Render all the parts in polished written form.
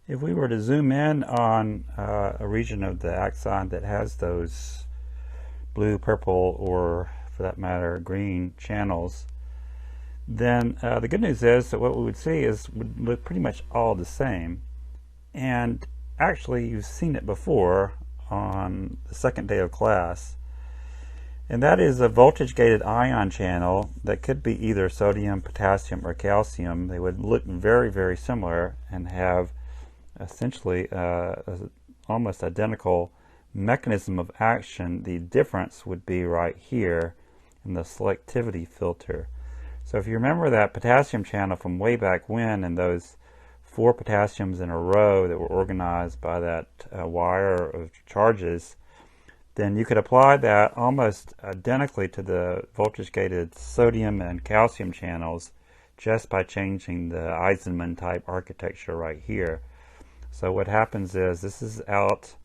If we were to zoom in on a region of the axon that has those blue, purple, or for that matter green channels, then the good news is that what we would see would look pretty much all the same. And actually you've seen it before on the second day of class. And that is a voltage-gated ion channel that could be either sodium, potassium, or calcium. They would look very, very similar and have essentially almost identical mechanism of action. The difference would be right here in the selectivity filter. So if you remember that potassium channel from way back when, and those 4 potassiums in a row that were organized by that wire of charges, then you could apply that almost identically to the voltage-gated sodium and calcium channels just by changing the Eisenman type architecture right here. So what happens is this is out,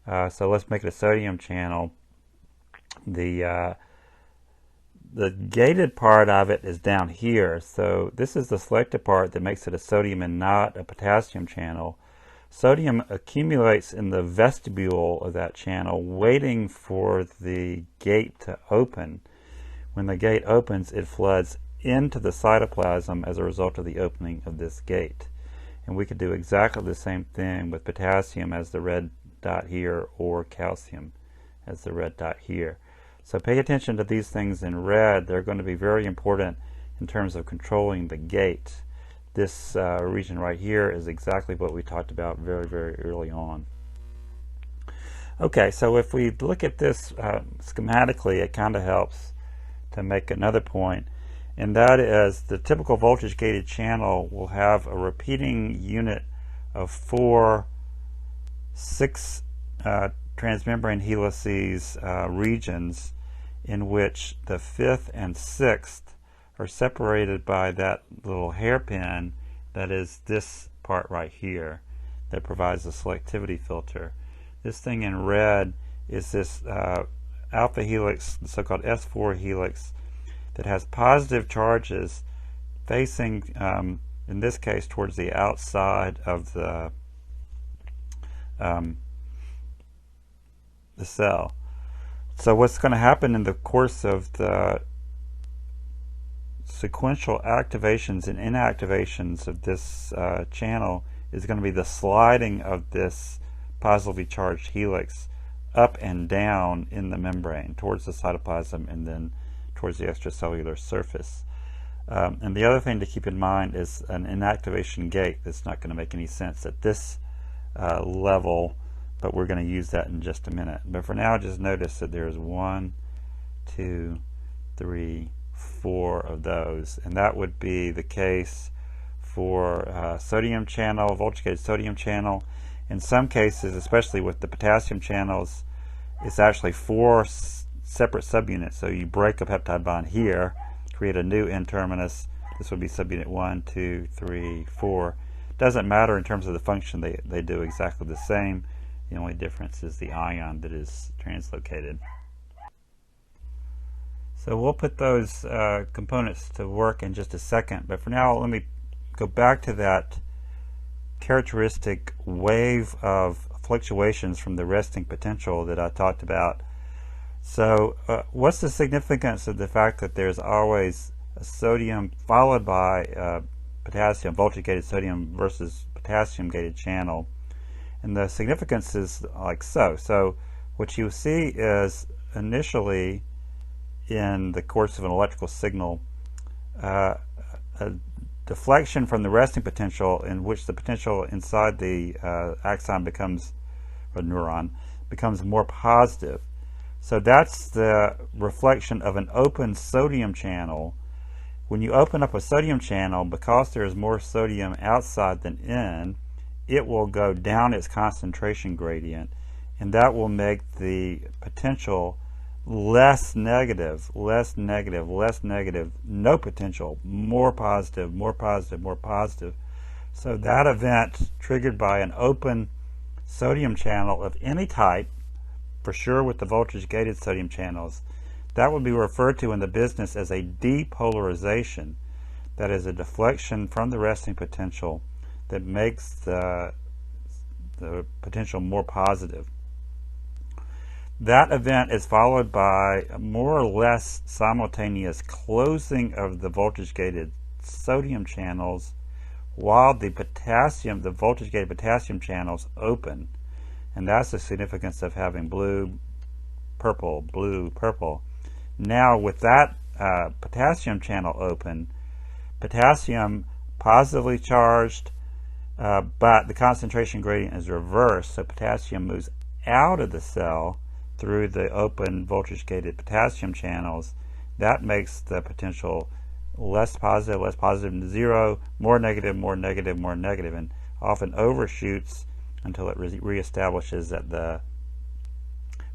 so let's make it a sodium channel. The gated part of it is down here, so this is the selected part that makes it a sodium and not a potassium channel. Sodium accumulates in the vestibule of that channel, waiting for the gate to open. When the gate opens, it floods into the cytoplasm as a result of the opening of this gate. And we could do exactly the same thing with potassium as the red dot here, or calcium as the red dot here. So pay attention to these things in red. They're going to be very important in terms of controlling the gate. This region right here is exactly what we talked about very, very early on. Okay, so if we look at this schematically, it kind of helps to make another point, and that is the typical voltage-gated channel will have a repeating unit of 4 6 transmembrane helices regions, in which the 5th and 6th are separated by that little hairpin that is this part right here that provides the selectivity filter. This thing in red is this alpha helix, the so-called S4 helix, that has positive charges facing, in this case, towards the outside of the cell. So what's going to happen in the course of the sequential activations and inactivations of this channel is going to be the sliding of this positively charged helix up and down in the membrane towards the cytoplasm and then towards the extracellular surface. And the other thing to keep in mind is an inactivation gate that's not going to make any sense at this level, but we're going to use that in just a minute. But for now, just notice that there's 1, 2, 3, 4 of those, and that would be the case for sodium channel, voltage-gated sodium channel. In some cases, especially with the potassium channels, it's actually 4 separate subunits. So you break a peptide bond here, create a new N-terminus. This would be subunit 1, 2, 3, 4. Doesn't matter in terms of the function, they do exactly the same. The only difference is the ion that is translocated. So we'll put those components to work in just a second, but for now let me go back to that characteristic wave of fluctuations from the resting potential that I talked about. So what's the significance of the fact that there's always a sodium followed by potassium, voltage-gated sodium versus potassium-gated channel? And the significance is like so. So what you see is initially in the course of an electrical signal, a deflection from the resting potential in which the potential inside the axon becomes, or neuron, becomes more positive. So that's the reflection of an open sodium channel. When you open up a sodium channel, because there is more sodium outside than in, it will go down its concentration gradient, and that will make the potential less negative, less negative, less negative, no potential, more positive, more positive, more positive. So that event triggered by an open sodium channel of any type, for sure with the voltage-gated sodium channels, that would be referred to in the business as a depolarization. That is a deflection from the resting potential that makes the the potential more positive. That event is followed by a more or less simultaneous closing of the voltage-gated sodium channels while the voltage-gated potassium channels open. And that's the significance of having blue, purple, blue, purple. Now with that potassium channel open, potassium positively charged, but the concentration gradient is reversed, so potassium moves out of the cell through the open voltage-gated potassium channels. That makes the potential less positive to zero, more negative, more negative, more negative, and often overshoots until it reestablishes at the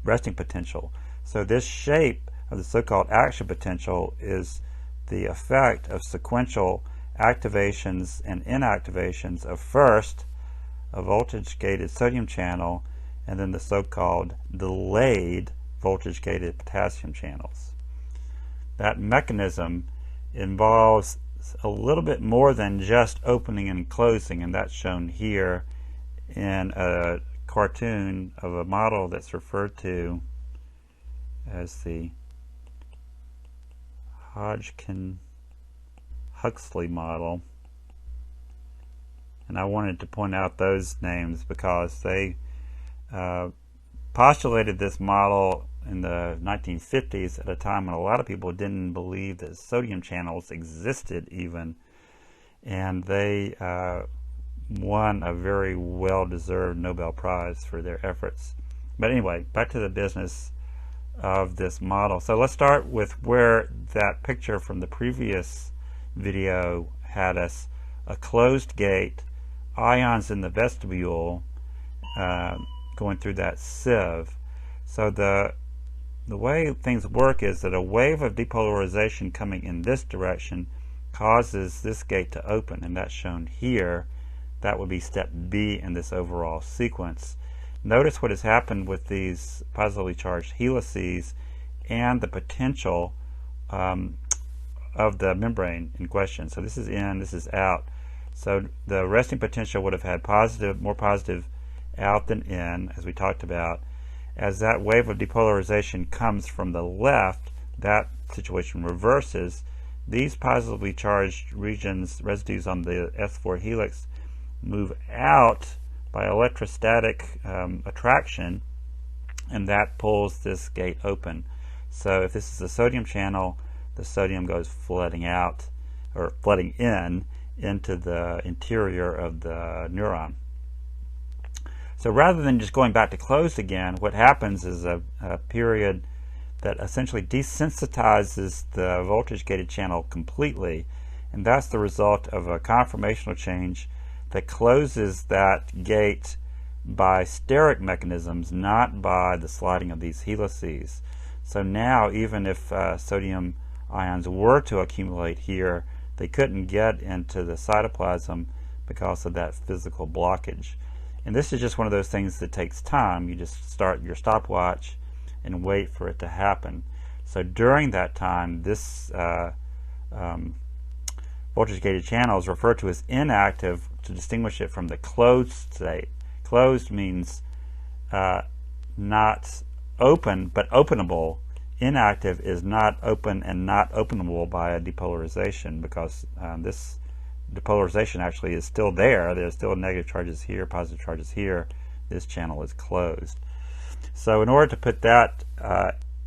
resting potential. So this shape of the so-called action potential is the effect of sequential activations and inactivations of first a voltage-gated sodium channel and then the so-called delayed voltage-gated potassium channels. That mechanism involves a little bit more than just opening and closing, and that's shown here in a cartoon of a model that's referred to as the Hodgkin-Huxley model. And I wanted to point out those names because they postulated this model in the 1950s at a time when a lot of people didn't believe that sodium channels existed even, and they won a very well-deserved Nobel Prize for their efforts. But anyway, back to the business of this model. So let's start with where that picture from the previous video had us: a closed gate, ions in the vestibule going through that sieve. So the way things work is that a wave of depolarization coming in this direction causes this gate to open, and that's shown here. That would be step B in this overall sequence. Notice what has happened with these positively charged helices and the potential of the membrane in question. So this is in, this is out. So the resting potential would have had more positive out than in, as we talked about. As that wave of depolarization comes from the left, that situation reverses. These positively charged regions, residues on the S4 helix, move out by electrostatic attraction, and that pulls this gate open. So if this is a sodium channel, the sodium goes flooding out, or flooding in, into the interior of the neuron. So rather than just going back to closed again, what happens is a period that essentially desensitizes the voltage-gated channel completely, and that's the result of a conformational change that closes that gate by steric mechanisms, not by the sliding of these helices. So now, even if sodium ions were to accumulate here, they couldn't get into the cytoplasm because of that physical blockage. And this is just one of those things that takes time. You just start your stopwatch and wait for it to happen. So during that time, this voltage-gated channel is referred to as inactive to distinguish it from the closed state. Closed means not open, but openable. Inactive is not open and not openable by a depolarization, because this depolarization actually is still there. There's still negative charges here, positive charges here. This channel is closed. So in order to put that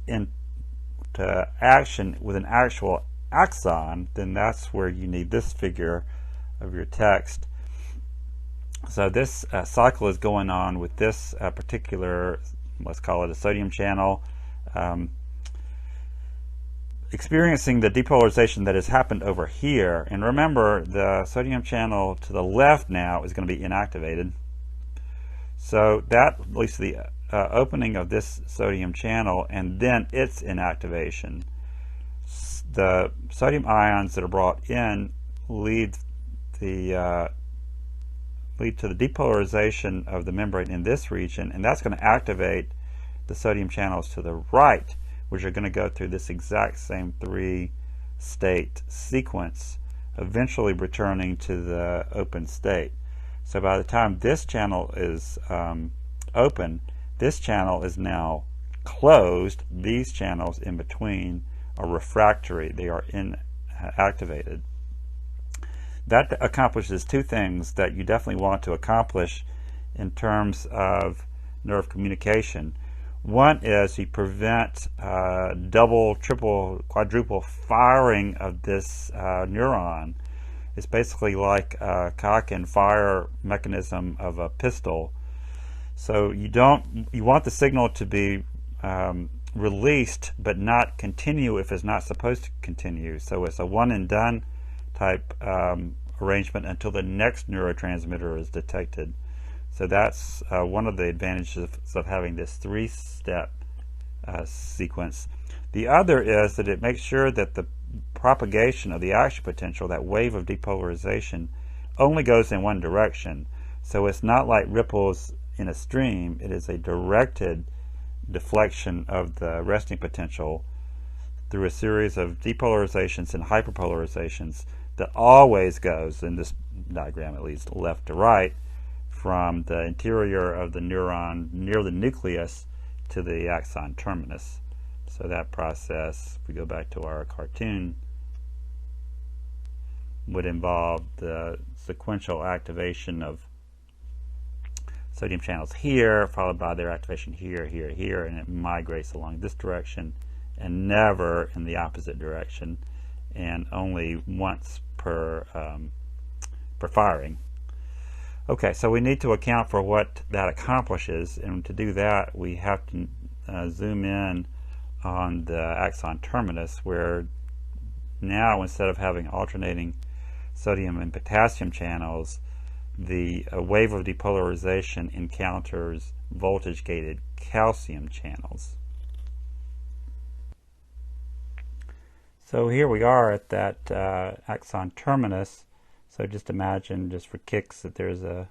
into action with an actual axon, then that's where you need this figure of your text. So this cycle is going on with this particular, let's call it a sodium channel, experiencing the depolarization that has happened over here. And remember, the sodium channel to the left now is going to be inactivated. So that leads to the opening of this sodium channel and then its inactivation. The sodium ions that are brought in lead to the depolarization of the membrane in this region, and that's going to activate the sodium channels to the right, which are going to go through this exact same three-state sequence, eventually returning to the open state. So by the time this channel is open, this channel is now closed. These channels in between are refractory. They are inactivated. That accomplishes two things that you definitely want to accomplish in terms of nerve communication. One is you prevent double, triple, quadruple firing of this neuron. It's basically like a cock and fire mechanism of a pistol. So you want the signal to be released but not continue if it's not supposed to continue. So it's a one and done type arrangement until the next neurotransmitter is detected. So that's one of the advantages of having this three-step sequence. The other is that it makes sure that the propagation of the action potential, that wave of depolarization, only goes in one direction. So it's not like ripples in a stream. It is a directed deflection of the resting potential through a series of depolarizations and hyperpolarizations that always goes, in this diagram at least, left to right, from the interior of the neuron near the nucleus to the axon terminus. So that process, if we go back to our cartoon, would involve the sequential activation of sodium channels here, followed by their activation here, here, here, and it migrates along this direction and never in the opposite direction, and only once per firing. Okay, so we need to account for what that accomplishes, and to do that we have to zoom in on the axon terminus, where now instead of having alternating sodium and potassium channels, the wave of depolarization encounters voltage-gated calcium channels. So here we are at that axon terminus. So just imagine, just for kicks, that there's a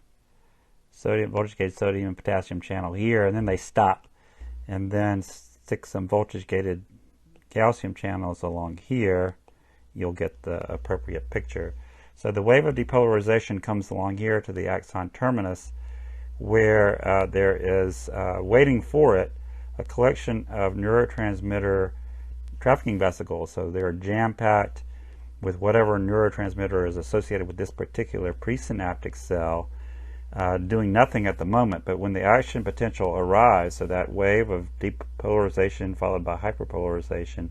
voltage-gated sodium and potassium channel here, and then they stop, and then stick some voltage-gated calcium channels along here. You'll get the appropriate picture. So the wave of depolarization comes along here to the axon terminus, where there is, waiting for it, a collection of neurotransmitter trafficking vesicles. So they're jam-packed with whatever neurotransmitter is associated with this particular presynaptic cell, doing nothing at the moment. But when the action potential arrives, so that wave of depolarization followed by hyperpolarization,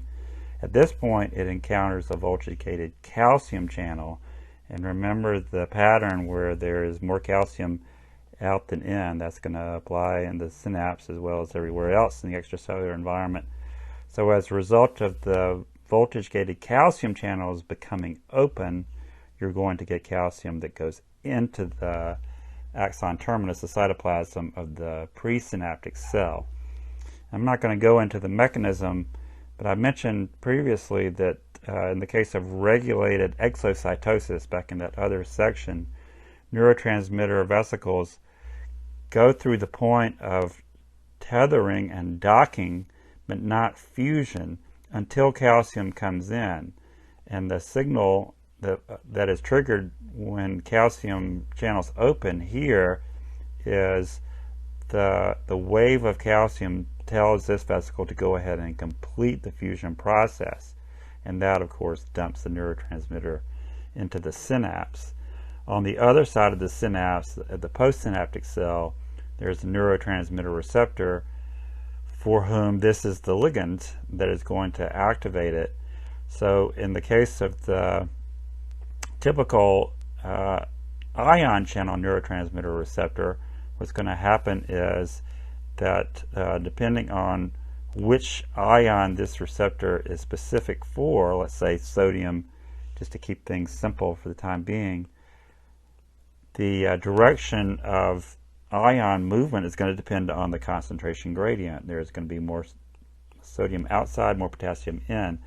at this point it encounters a voltage-gated calcium channel. And remember the pattern where there is more calcium out than in. That's going to apply in the synapse as well as everywhere else in the extracellular environment. So as a result of the voltage-gated calcium channels becoming open, you're going to get calcium that goes into the axon terminus, the cytoplasm of the presynaptic cell. I'm not going to go into the mechanism, but I mentioned previously that in the case of regulated exocytosis, back in that other section, neurotransmitter vesicles go through the point of tethering and docking, but not fusion, until calcium comes in. And the signal that is triggered when calcium channels open here is the wave of calcium tells this vesicle to go ahead and complete the fusion process. And that, of course, dumps the neurotransmitter into the synapse. On the other side of the synapse, at the postsynaptic cell, there's a neurotransmitter receptor for whom this is the ligand that is going to activate it. So in the case of the typical ion channel neurotransmitter receptor, what's going to happen is that depending on which ion this receptor is specific for, let's say sodium, just to keep things simple for the time being, the direction of ion movement is going to depend on the concentration gradient. There's going to be more sodium outside, more potassium in.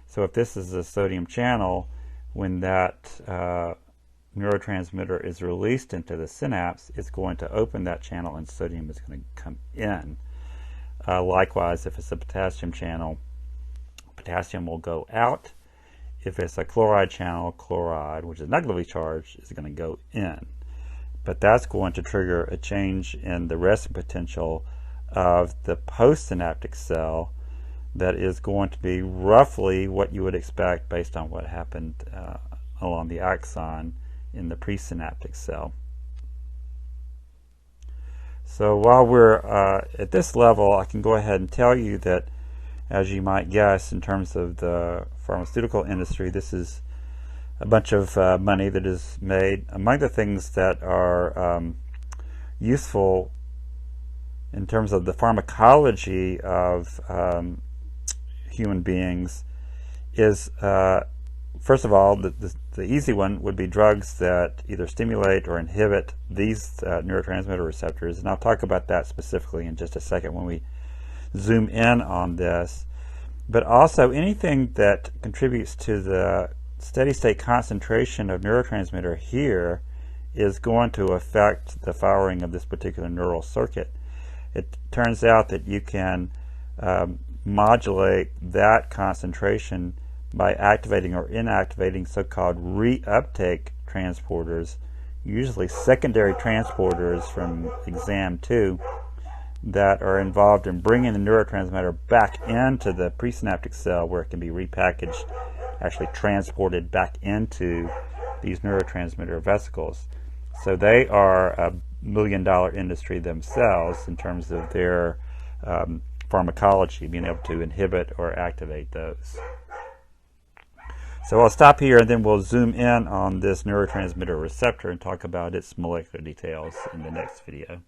So if this is a sodium channel, when that neurotransmitter is released into the synapse, it's going to open that channel and sodium is going to come in. Likewise, if it's a potassium channel, potassium will go out. If it's a chloride channel, chloride, which is negatively charged, is going to go in. but that's going to trigger a change in the resting potential of the postsynaptic cell that is going to be roughly what you would expect based on what happened along the axon in the presynaptic cell. So while we're at this level, I can go ahead and tell you that, as you might guess, in terms of the pharmaceutical industry, this is a bunch of money that is made. Among the things that are useful in terms of the pharmacology of human beings is, first of all, the easy one would be drugs that either stimulate or inhibit these neurotransmitter receptors, and I'll talk about that specifically in just a second when we zoom in on this. But also anything that contributes to the steady state concentration of neurotransmitter here is going to affect the firing of this particular neural circuit. It turns out that you can modulate that concentration by activating or inactivating so-called reuptake transporters, usually secondary transporters from exam 2, that are involved in bringing the neurotransmitter back into the presynaptic cell where it can be repackaged, actually transported back into these neurotransmitter vesicles. So they are a million-dollar industry themselves in terms of their pharmacology, being able to inhibit or activate those. So I'll stop here and then we'll zoom in on this neurotransmitter receptor and talk about its molecular details in the next video.